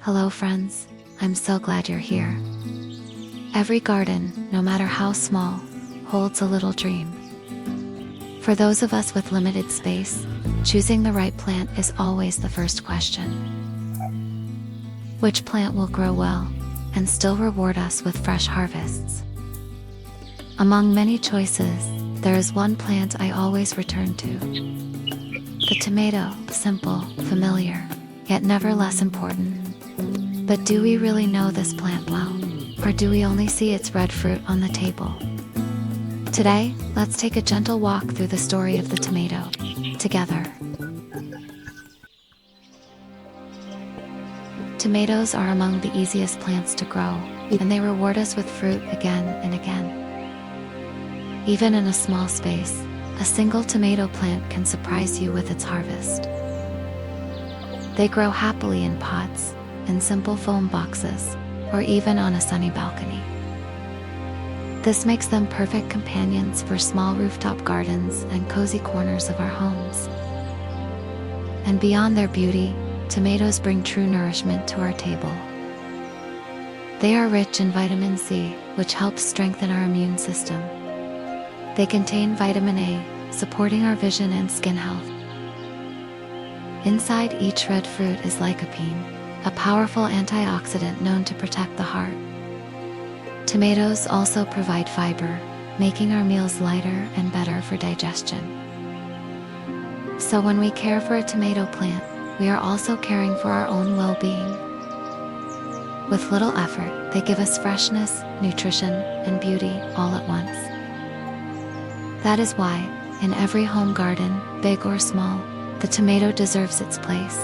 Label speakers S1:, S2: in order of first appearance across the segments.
S1: Hello friends, I'm so glad you're here. Every garden, no matter how small, holds a little dream. For those of us with limited space, choosing the right plant is always the first question. Which plant will grow well and still reward us with fresh harvests? Among many choices, there is one plant I always return to. The tomato, simple, familiar, yet never less important. But do we really know this plant well, or do we only see its red fruit on the table? Today, let's take a gentle walk through the story of the tomato, together. Tomatoes are among the easiest plants to grow, and they reward us with fruit again and again. Even in a small space, a single tomato plant can surprise you with its harvest. They grow happily in pots, in simple foam boxes, or even on a sunny balcony. This makes them perfect companions for small rooftop gardens and cozy corners of our homes. And beyond their beauty, tomatoes bring true nourishment to our table. They are rich in vitamin C, which helps strengthen our immune system. They contain vitamin A, supporting our vision and skin health. Inside each red fruit is lycopene, a powerful antioxidant known to protect the heart. Tomatoes also provide fiber, making our meals lighter and better for digestion. So when we care for a tomato plant, we are also caring for our own well-being. With little effort, they give us freshness, nutrition, and beauty all at once. That is why, in every home garden, big or small, the tomato deserves its place.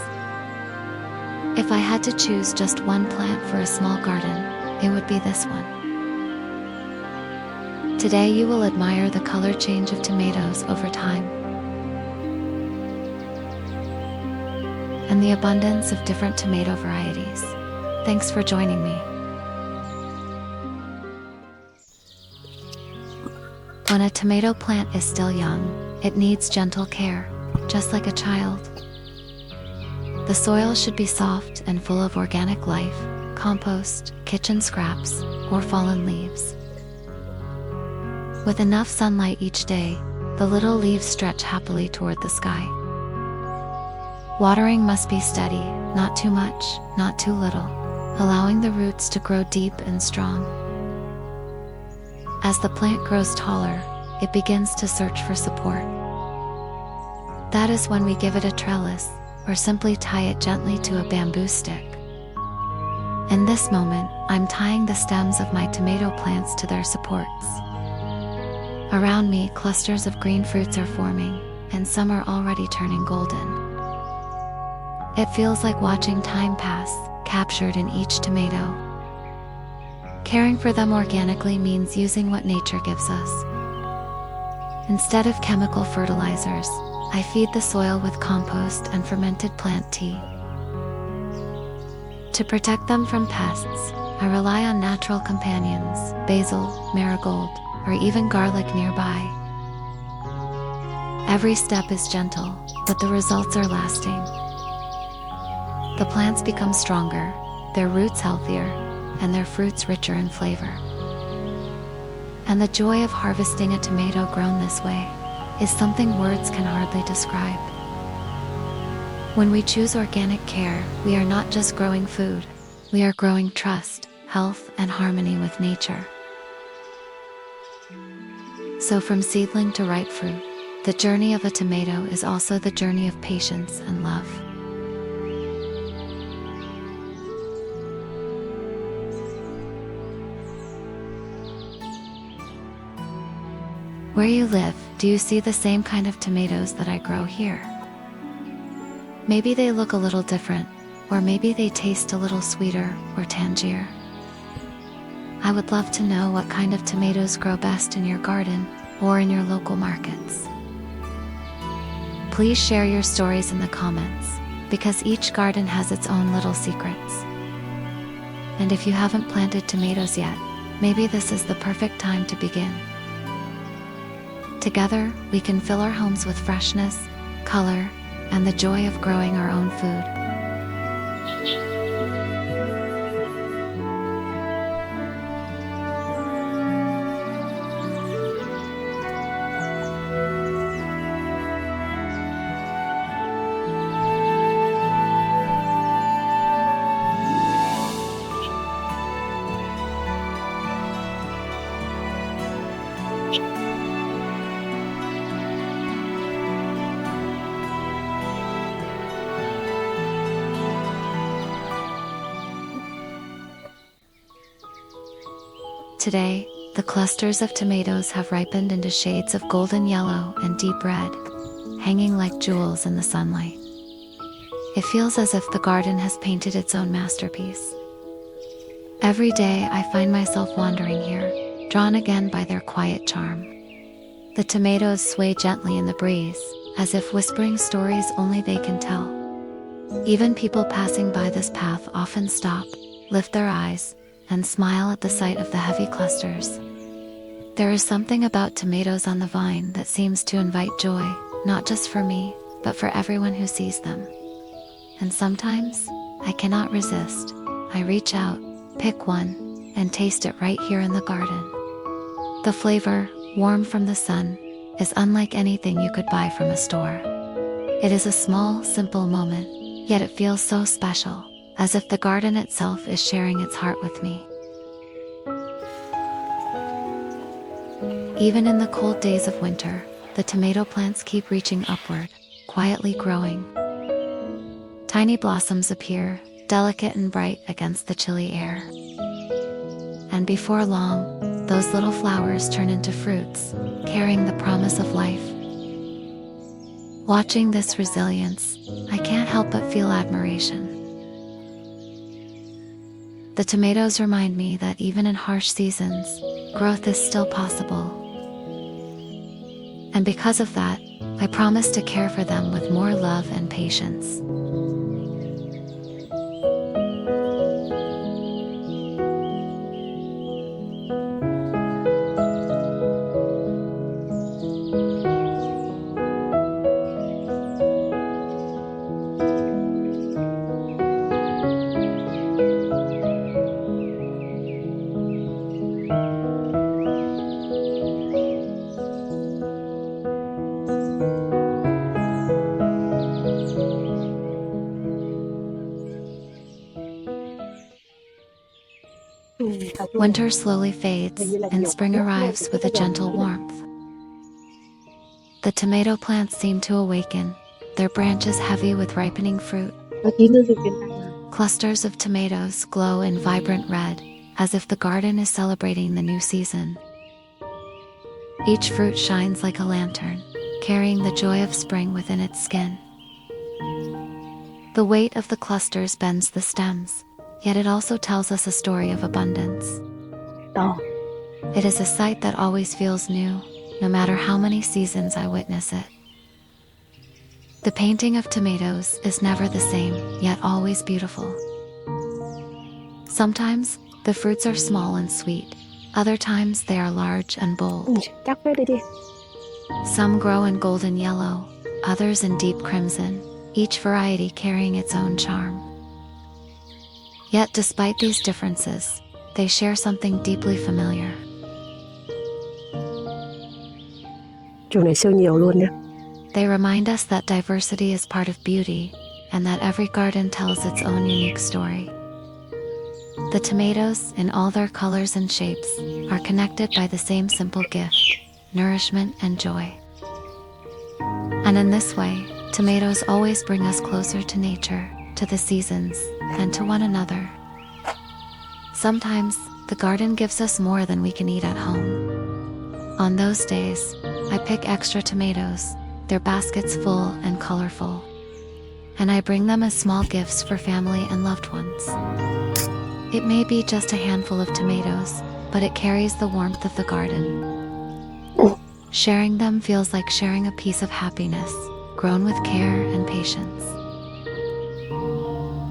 S1: If I had to choose just one plant for a small garden, it would be this one. Today you will admire the color change of tomatoes over time, and the abundance of different tomato varieties. Thanks for joining me. When a tomato plant is still young, it needs gentle care, just like a child. The soil should be soft and full of organic life, compost, kitchen scraps, or fallen leaves. With enough sunlight each day, the little leaves stretch happily toward the sky. Watering must be steady, not too much, not too little, allowing the roots to grow deep and strong. As the plant grows taller, it begins to search for support. That is when we give it a trellis, or simply tie it gently to a bamboo stick. In this moment, I'm tying the stems of my tomato plants to their supports. Around me, clusters of green fruits are forming, and some are already turning golden. It feels like watching time pass, captured in each tomato. Caring for them organically means using what nature gives us. Instead of chemical fertilizers, I feed the soil with compost and fermented plant tea. To protect them from pests, I rely on natural companions, basil, marigold, or even garlic nearby. Every step is gentle, but the results are lasting. The plants become stronger, their roots healthier, and their fruits richer in flavor. And the joy of harvesting a tomato grown this way is something words can hardly describe. When we choose organic care, we are not just growing food, we are growing trust, health, and harmony with nature. So from seedling to ripe fruit, the journey of a tomato is also the journey of patience and love. Where you live, do you see the same kind of tomatoes that I grow here? Maybe they look a little different, or maybe they taste a little sweeter or tangier. I would love to know what kind of tomatoes grow best in your garden or in your local markets. Please share your stories in the comments, because each garden has its own little secrets. And if you haven't planted tomatoes yet, maybe this is the perfect time to begin. Together, we can fill our homes with freshness, color, and the joy of growing our own food. Today, the clusters of tomatoes have ripened into shades of golden yellow and deep red, hanging like jewels in the sunlight. It feels as if the garden has painted its own masterpiece. Every day I find myself wandering here, drawn again by their quiet charm. The tomatoes sway gently in the breeze, as if whispering stories only they can tell. Even people passing by this path often stop, lift their eyes, and smile at the sight of the heavy clusters. There is something about tomatoes on the vine that seems to invite joy, not just for me, but for everyone who sees them. And sometimes, I cannot resist. I reach out, pick one, and taste it right here in the garden. The flavor, warm from the sun, is unlike anything you could buy from a store. It is a small, simple moment, yet it feels so special, as if the garden itself is sharing its heart with me. Even in the cold days of winter, the tomato plants keep reaching upward, quietly growing. Tiny blossoms appear, delicate and bright against the chilly air. And before long, those little flowers turn into fruits, carrying the promise of life. Watching this resilience, I can't help but feel admiration. The tomatoes remind me that even in harsh seasons, growth is still possible. And because of that, I promise to care for them with more love and patience. Winter slowly fades, and spring arrives with a gentle warmth. The tomato plants seem to awaken, their branches heavy with ripening fruit. Clusters of tomatoes glow in vibrant red, as if the garden is celebrating the new season. Each fruit shines like a lantern, carrying the joy of spring within its skin. The weight of the clusters bends the stems, yet it also tells us a story of abundance. It is a sight that always feels new, no matter how many seasons I witness it. The painting of tomatoes is never the same, yet always beautiful. Sometimes, the fruits are small and sweet. Other times they are large and bold. Some grow in golden yellow, others in deep crimson, each variety carrying its own charm. Yet despite these differences, they share something deeply familiar. They remind us that diversity is part of beauty, and that every garden tells its own unique story. The tomatoes, in all their colors and shapes, are connected by the same simple gift, nourishment and joy. And in this way, tomatoes always bring us closer to nature, to the seasons, and to one another. Sometimes, the garden gives us more than we can eat at home. On those days, I pick extra tomatoes, their baskets full and colorful. And I bring them as small gifts for family and loved ones. It may be just a handful of tomatoes, but it carries the warmth of the garden. Sharing them feels like sharing a piece of happiness, grown with care and patience.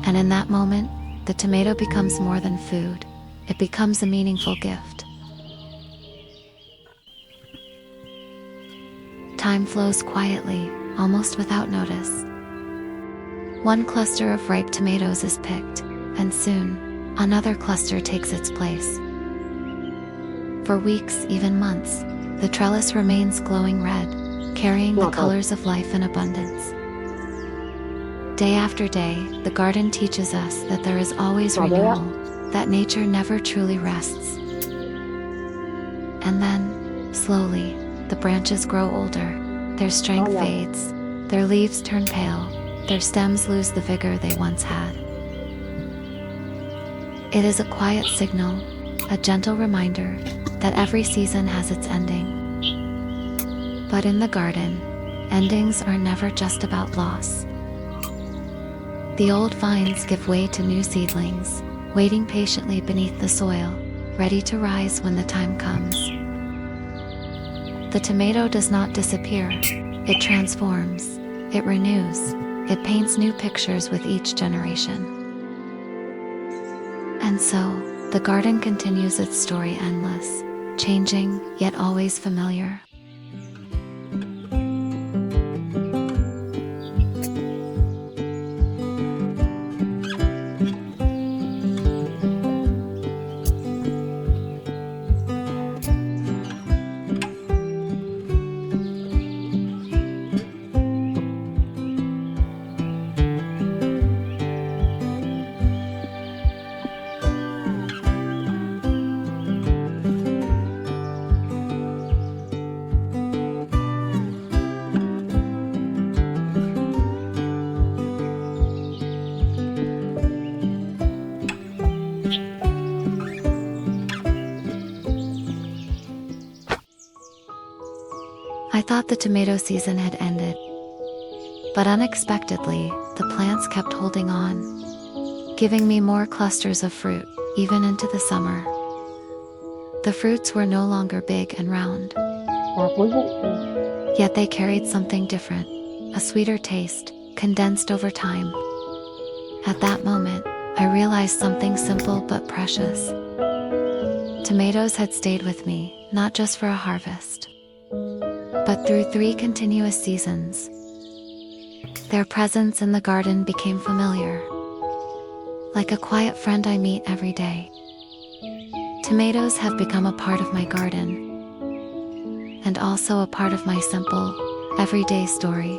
S1: And in that moment, the tomato becomes more than food. It becomes a meaningful gift. Time flows quietly, almost without notice. One cluster of ripe tomatoes is picked, and soon, another cluster takes its place. For weeks, even months, the trellis remains glowing red, carrying the colors of life and abundance. Day after day, the garden teaches us that there is always renewal, that nature never truly rests. And then, slowly, the branches grow older, their strength fades, their leaves turn pale, their stems lose the vigor they once had. It is a quiet signal, a gentle reminder that every season has its ending. But in the garden, endings are never just about loss. The old vines give way to new seedlings, waiting patiently beneath the soil, ready to rise when the time comes. The tomato does not disappear, it transforms, it renews, it paints new pictures with each generation. And so, the garden continues its story endless, changing, yet always familiar. I thought the tomato season had ended, but unexpectedly, the plants kept holding on, giving me more clusters of fruit, even into the summer. The fruits were no longer big and round, yet they carried something different, a sweeter taste, condensed over time. At that moment, I realized something simple but precious. Tomatoes had stayed with me, not just for a harvest, but through 3 continuous seasons. Their presence in the garden became familiar, like a quiet friend I meet every day. Tomatoes have become a part of my garden, and also a part of my simple, everyday story.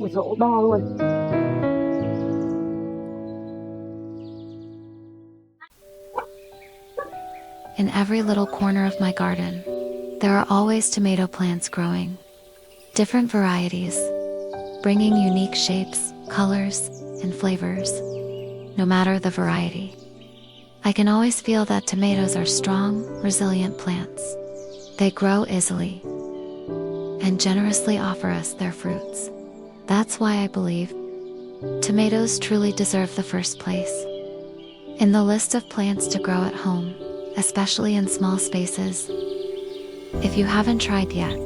S2: Một rổ to luôn.
S1: In every little corner of my garden, there are always tomato plants growing. Different varieties, bringing unique shapes, colors, and flavors. No matter the variety, I can always feel that tomatoes are strong, resilient plants. They grow easily and generously offer us their fruits. That's why I believe tomatoes truly deserve the first place in the list of plants to grow at home, especially in small spaces. If you haven't tried yet,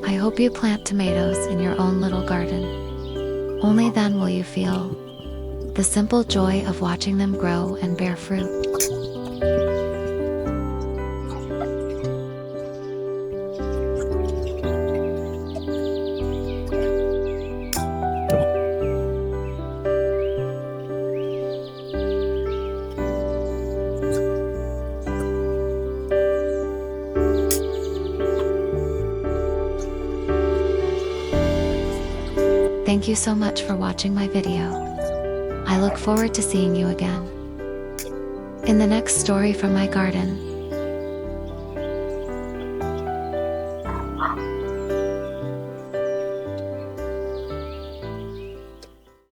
S1: I hope you plant tomatoes in your own little garden. Only then will you feel the simple joy of watching them grow and bear fruit. Thank you so much for watching my video. I look forward to seeing you again in the next story from my garden.